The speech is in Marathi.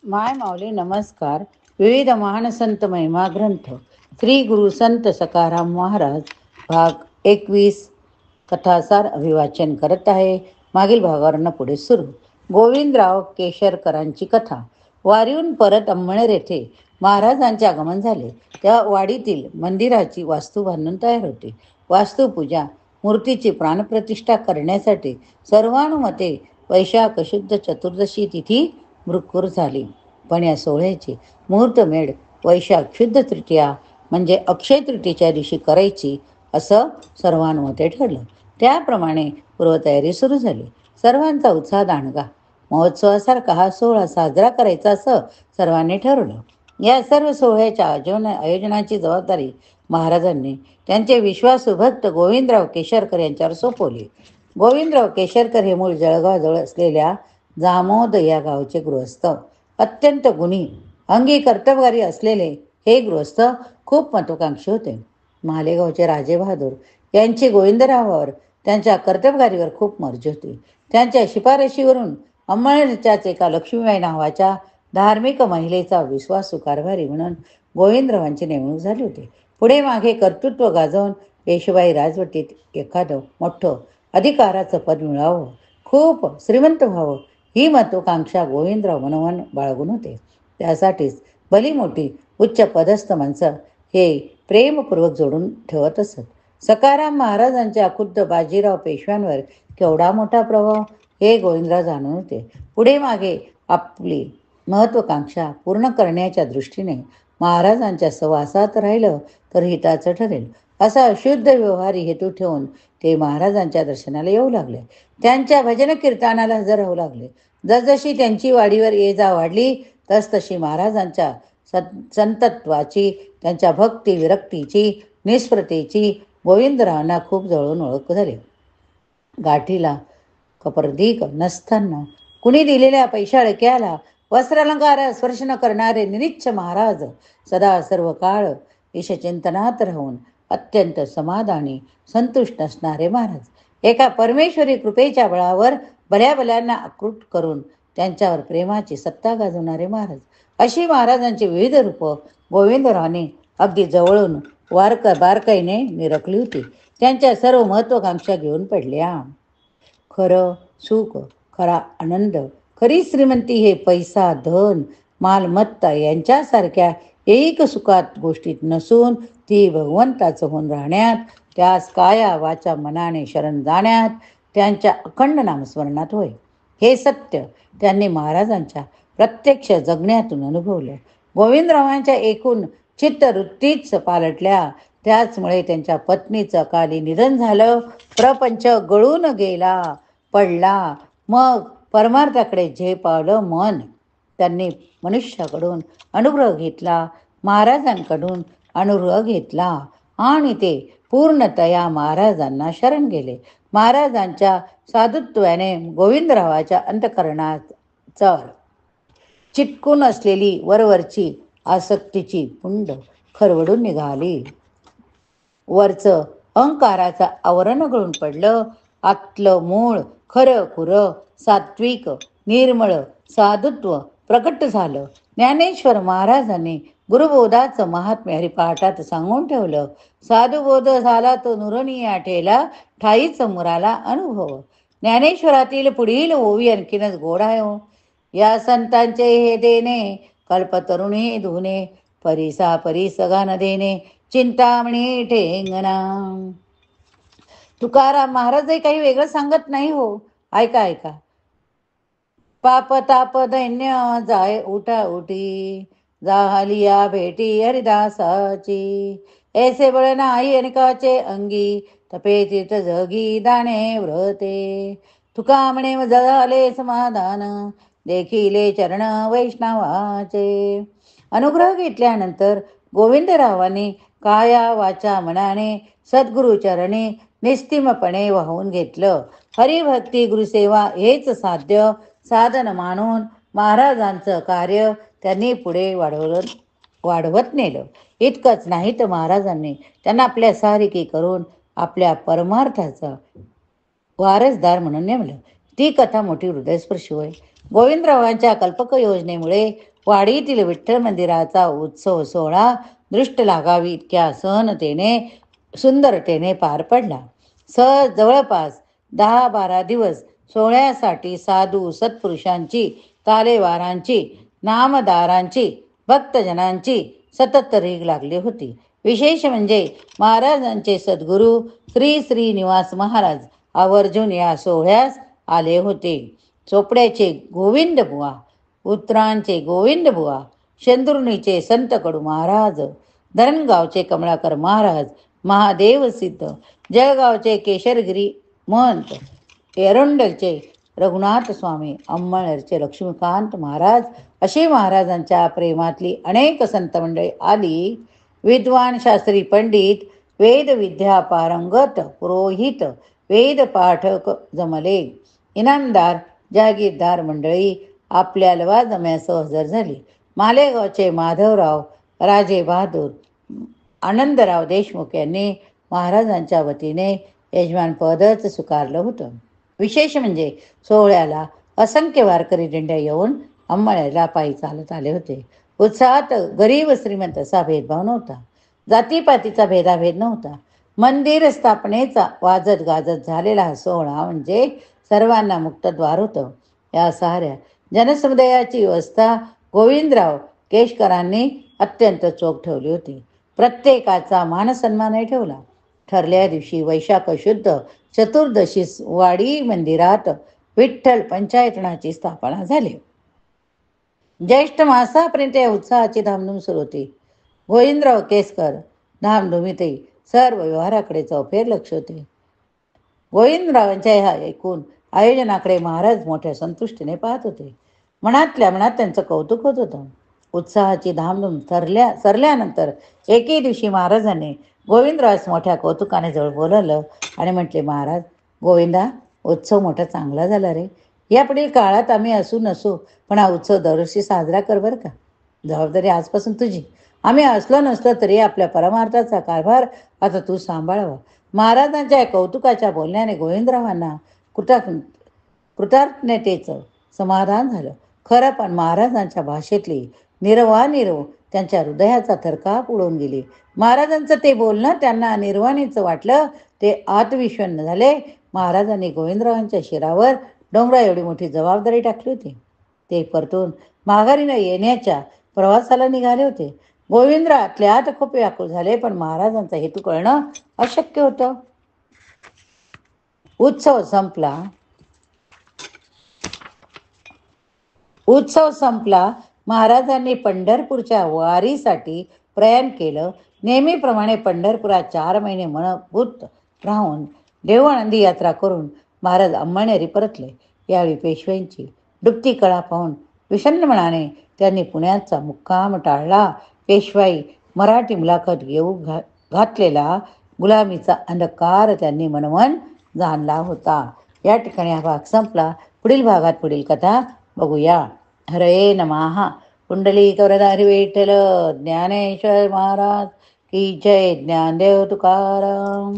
माय माऊली नमस्कार. विविध महान संत महिमा ग्रंथ श्री गुरु संत सखाराम महाराज भाग 21 कथासार अभिवाचन करत आहे. मागील भागावरनं पुढे सुरू. गोविंदराव केशरकरांची कथा. वारीहून परत अंमळनेर येथे महाराजांचे आगमन झाले. त्या वाडीतील मंदिराची वास्तू बांधून तयार होती. वास्तुपूजा मूर्तीची प्राणप्रतिष्ठा करण्यासाठी सर्वानुमते वैशाख शुद्ध चतुर्दशी तिथी मृकूर झाली. पण या सोहळ्याची मुहूर्तमेढ वैशाख शुद्ध तृतीया म्हणजे अक्षय तृतीयेच्या दिवशी करायची असं सर्वानुमते ठरलं. त्याप्रमाणे पूर्वतयारी सुरू झाली. सर्वांचा उत्साह दांडगा. महोत्सवासारखा हा सोहळा साजरा करायचा असं सर्वांनी ठरवलं. या सर्व सोहळ्याच्या आयोजनाची जबाबदारी महाराजांनी त्यांचे विश्वासू भक्त गोविंदराव केशरकर यांच्यावर सोपवली. गोविंदराव केशरकर हे मूळ जळगावजवळ असलेल्या जामोद या गावचे गृहस्थ. अत्यंत गुणी, अंगी कर्तबगारी असलेले हे गृहस्थ खूप महत्वाकांक्षी होते. मालेगावचे राजे बहादूर यांची गोविंदरावावर त्यांच्या कर्तबगारीवर खूप मर्जी होती. त्यांच्या शिफारशीवरून अंमळनेरच्याच एका लक्ष्मीबाई नावाच्या धार्मिक महिलेचा विश्वासू कारभारी म्हणून गोविंदरावांची नेमणूक झाली होती. पुढे मागे कर्तृत्व गाजवून पेशवाई राजवटीत एखादं मोठं अधिकाराचं पद मिळावं, खूप श्रीमंत व्हावं ही महत्वाकांक्षा गोविंदराव मनोमन बाळगून होते. त्यासाठीच भली मोठी उच्च पदस्थ माणसं हे प्रेमपूर्वक जोडून ठेवत असत. सखाराम महाराजांच्या खुद्द बाजीराव पेशव्यांवर केवढा मोठा प्रभाव हे गोविंदराव जाणून होते. पुढे मागे आपली महत्वाकांक्षा पूर्ण करण्याच्या दृष्टीने महाराजांच्या सहवासात राहिलं तर हिताचं ठरेल असा शुद्ध व्यवहारी हेतू ठेवून ते महाराजांच्या दर्शनाला येऊ लागले. त्यांच्या भजन कीर्तनाला हजर राहू लागले. जसजशी त्यांची वाडीवर ये जा वाढली तसतशी महाराजांच्या संतत्वाची, त्यांच्या भक्ती विरक्तीची, निस्पृतेची गोविंदरावांना खूप जवळून ओळख झाली. गाठीला कपर्दिक नसताना कुणी दिलेल्या पैशाळक्याला वस्त्रालंकार स्पर्श न करणारे निरीच्छ महाराज सदा सर्व काळ ईशचिंतनात राहून अत्यंत समाधानी संतुष्ट असणारे महाराज, एका परमेश्वरी कृपेच्या बळावर भल्याभल्यांना आकृत करून त्यांच्यावर प्रेमाची सत्ता गाजवणारे महाराज, अशी महाराजांची विविध रूपं गोविंदरावांनी अगदी जवळून बारकाईने निरखली होती. त्यांच्या सर्व महत्वाकांक्षा घेऊन पडल्या. खरं सुख, खरा आनंद, खरी श्रीमंती हे पैसा, धन, मालमत्ता यांच्यासारख्या एक सुखात गोष्टीत नसून ती भगवंताचं होऊन राहण्यात, त्यास काया वाचा मनाने शरण जाण्यात, त्यांच्या अखंड नामस्मरणात होय. हे सत्य त्यांनी महाराजांच्या प्रत्यक्ष जगण्यातून अनुभवले. गोविंदरावांच्या एकूण चित्तवृत्तीच पालटल्या. त्याचमुळे त्यांच्या पत्नीचं अकाली निधन झालं. प्रपंच गळून गेला, पडला. मग परमार्थाकडे झेपावलं मन. त्यांनी मनुष्याकडून अनुग्रह घेतला, महाराजांकडून अनुग्रह घेतला आणि ते पूर्णतया महाराजांना शरण गेले. महाराजांच्या साधुत्वाने गोविंदरावाच्या अंतःकरणात चिटकून असलेली वरवरची आसक्तीची पुंड खरवडून निघाली. वरचं अहंकाराचं आवरण गळून पडलं. आतलं मूळ खरं खुरं सात्विक निर्मळ साधुत्व प्रकट झालं. ज्ञानेश्वर महाराजांनी गुरुबोधाचं महात्म्य हरिपाठात सांगून ठेवलं. साधुबोध झाला तो नुरनिया ठेला, ठाईच मुराला अनुभव. ज्ञानेश्वरातील पुढील ओवी आणखीनच गोड आहे हो. या संतांचे हे देणे कल्पतरुणी धुणे, परिसा परिसगान देणे चिंतामणी ठेंगणा. तुकाराम महाराजही काही वेगळं सांगत नाही हो. ऐका ऐका. पाप ताप दैन्य जाय उठा उठी, जाहलिया भेटी हरिदासाची. ऐसे बळ नाही अनेकाचे अंगी, तपे तीर्थ जगी दाणे व्रते. तुका म्हणे झाले समाधान, देखिले चरण वैष्णवाचे. अनुग्रह घेतल्यानंतर गोविंदरावांनी काया वाचा मनाने सद्गुरुचरणी निस्तिमपणे वाहून घेतलं. हरिभक्ती गुरुसेवा हेच साध्य साधन मानून महाराजांचं कार्य त्यांनी पुढे वाढवत नेलं. इतकंच नाही तर महाराजांनी त्यांना आपल्या सारिकी करून आपल्या परमार्थाचा वारसदार म्हणून नेमलं. ती कथा मोठी हृदयस्पर्शी होय. गोविंदरावांच्या कल्पक योजनेमुळे वाडीतील विठ्ठल मंदिराचा उत्सव सोहळा दृष्ट लागावी इतक्या सहनतेने सुंदरतेने पार पडला. सहज जवळपास 10-12 दिवस सोहळ्यासाठी साधू सत्पुरुषांची, तालेवारांची, नामदारांची, भक्तजनांची सतत रीघ लागली होती. विशेष म्हणजे महाराजांचे सद्गुरू श्री श्रीनिवास महाराज आवर्जून या सोहळ्यास आले होते. चोपड्याचे गोविंद बुवा, उतरांचे गोविंद बुवा, शेंदुर्णीचे संत कडू महाराज, धरणगावचे कमळाकर महाराज, महादेव सिद्ध, जळगावचे केशरगिरी महंत, एरंडलचे रघुनाथ स्वामी, अंमळनेरचे लक्ष्मीकांत महाराज अशी महाराजांच्या प्रेमातली अनेक संत मंडळी आली. विद्वान शास्त्री पंडित, वेद विद्या पारंगत पुरोहित, वेद पाठक जमले. इनामदार जागीरदार मंडळी आपल्या लवाजम्यासह हजर झाली. मालेगावचे माधवराव राजे बहादूर, आनंदराव देशमुख यांनी महाराजांच्या वतीने यजमानपदच स्वीकारलं होतं. विशेष म्हणजे सोहळ्याला असंख्य वारकरी दिंड्या येऊन अंमळनेरला पायी चालत आले होते. उत्साहात गरीब श्रीमंत असा भेदभाव नव्हता. जातीपातीचा भेदाभेद नव्हता. मंदिर स्थापनेचा वाजत गाजत झालेला हा सोहळा म्हणजे सर्वांना मुक्तद्वार होतं. या साऱ्या जनसमुदायाची व्यवस्था गोविंदराव केशकरांनी अत्यंत चोख ठेवली होती. प्रत्येकाचा मानसन्मानही ठेवला. ठरल्या दिवशी वैशाख शुद्ध चतुर्दशीस वाडी मंदिरात विठ्ठल पंचायतनाची स्थापना झाली. ज्येष्ठ मासापर्यंत या उत्साहाची धामधूम सुरू होती. गोविंदराव केसकर धामधुमीतही सर्व व्यवहाराकडे चौफेर लक्ष होते. गोविंदरावांच्या ह्या ऐकून आयोजनाकडे महाराज मोठ्या संतुष्टीने पाहत होते. मनातल्या मनात त्यांचं कौतुक होत होतं. उत्साहाची धामधूम सरल्यानंतर एके दिवशी महाराजांनी गोविंदरावास मोठ्या कौतुकाने जवळ बोलवलं आणि म्हटले, महाराज, गोविंदा, उत्सव मोठा चांगला झाला रे. यापुढील काळात आम्ही असू नसू, पण हा उत्सव दरवर्षी साजरा कर बरं का. जबाबदारी आजपासून तुझी. आम्ही असलो नसलो तरी आपल्या परमार्थाचा कारभार आता तू सांभाळावा. महाराजांच्या कौतुकाच्या बोलण्याने गोविंदरावांना कृतज्ञतेचं समाधान झालं. खरं, पण महाराजांच्या भाषेतली निर्वानिर्व त्यांच्या हृदयाचा थरकाप उडवून गेली. महाराजांचं ते बोलणं त्यांना निर्वाणीचं वाटलं. ते आत्मविश्वन्न झाले. महाराजांनी गोविंदरावांच्या शिरावर डोंगरा एवढी मोठी जबाबदारी टाकली होती. ते परतून माघारीनं येण्याच्या प्रवासाला निघाले होते. गोविंदराव आतल्यात खूप व्याकुळ झाले, पण महाराजांचा हेतू कळणं अशक्य होतं. उत्सव संपला. महाराजांनी पंढरपूरच्या वारीसाठी प्रयाण केलं. नेहमीप्रमाणे पंढरपुरात 4 महिने मनभूत राहून देवआळंदी यात्रा करून महाराज अंमळनेरी परतले. यावेळी पेशव्यांची डुबती कळा पाहून विषण्ण मनाने त्यांनी पुण्याचा मुक्काम टाळला. पेशवाई मराठी मुलाखत घेऊ घातलेला गुलामीचा अंधकार त्यांनी मनमन जाणला होता. या ठिकाणी हा भाग संपला. पुढील भागात पुढील कथा बघूया. हरे नमः. पुंडलिक वरदारी विठ्ठल ज्ञानेश्वर महाराज की जय. ज्ञानदेव तुकाराम.